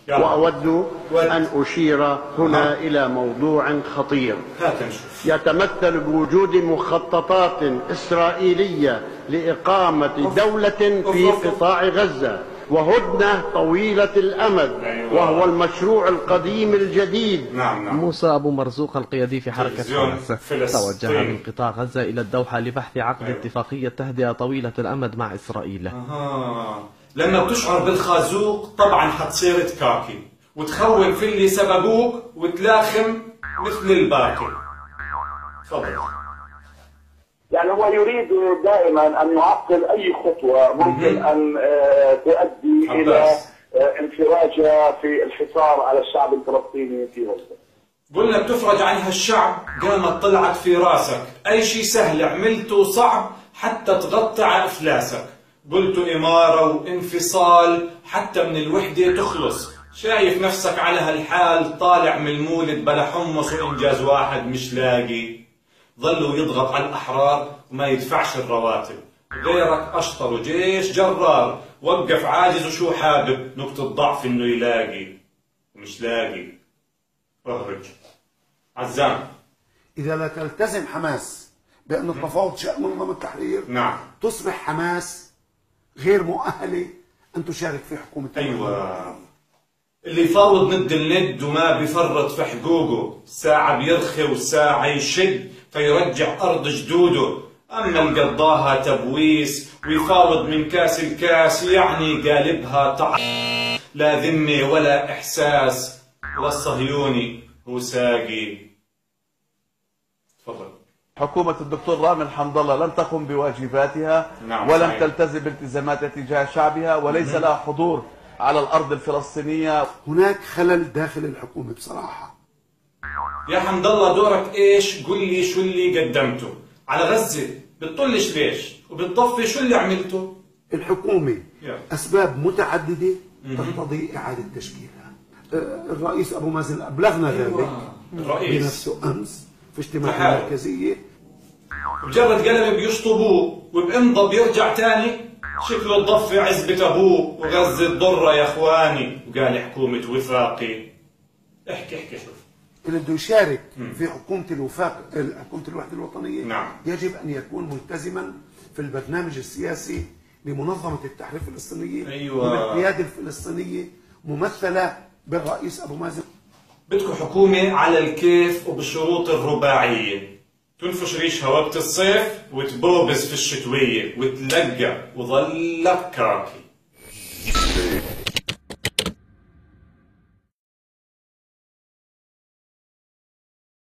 وأود أن أشير هنا إلى موضوع خطير يتمثل بوجود مخططات إسرائيلية لإقامة دولة في قطاع غزة وهدنة طويلة الأمد، وهو المشروع القديم الجديد. موسى أبو مرزوق القيادي في حركة حماس توجه من قطاع غزة إلى الدوحة لبحث عقد اتفاقية تهدئة طويلة الأمد مع إسرائيل. لما بتشعر بالخازوق طبعا حتصير تكاكي وتخون في اللي سبقوك وتلاخم مثل الباكي. تفضل. يعني هو يريد دائما أن يعطل أي خطوة ممكن أن تؤدي إلى انفراج في الحصار على الشعب الفلسطيني في غزة. قلنا بتفرج عن هالشعب، قامت طلعت في راسك أي شيء سهل عملته صعب حتى تغطي على إفلاسك. قلتوا إمارة وانفصال حتى من الوحدة تخلص. شايف نفسك على هالحال طالع من المولد بلا حمص وإنجاز واحد مش لاقي. ظلوا يضغط على الأحرار وما يدفعش الرواتب. غيرك أشطر وجيش جرار وقف عاجز وشو حابب نقطة ضعف إنه يلاقي ومش لاقي. اهرج عزام. إذا لا تلتزم حماس بأن التفاوض شأن منظمة التحرير تصبح حماس غير مؤهلة أن تشارك في حكومة. أيوة، اللي يفاوض ند الند وما بيفرط في حقوقه، ساعة بيرخي وساعة يشد فيرجع أرض جدوده. أما القضاها تبويس ويفاوض من كاس الكاس يعني قالبها طعم، لا ذمة ولا إحساس والصهيوني هو ساقي. تفضل. حكومة الدكتور رامي الحمد الله لم تقم بواجباتها ولم تلتزم بالتزاماتها تجاه شعبها وليس لها حضور على الأرض الفلسطينية. هناك خلل داخل الحكومة بصراحة. يا حمد الله دورك ايش؟ قل لي شو اللي قدمته على غزة، بتطلش ليش؟ وبتضفي شو اللي عملته؟ الحكومة أسباب متعددة تقتضي إعادة تشكيلها. الرئيس أبو مازن أبلغنا ذلك بنفسه أمس في اجتماع المركزية. بجرد قلم بيشطبوه وبإمضى بيرجع تاني شكله الضفي عزبة أبوه وغزة ضرة يا إخواني وقال حكومة وفاقي. احكي شوف. اللي بده يشارك في حكومة الوفاق، حكومة الوحدة الوطنية، يجب أن يكون ملتزما في البرنامج السياسي لمنظمة التحرير الفلسطينية والقيادة الفلسطينية ممثلة بالرئيس أبو مازن. بدكم حكومة على الكيف وبالشروط الرباعية، تنفش ريشها وقت الصيف وتبوبس في الشتوية وتلقى وظلك كاكي.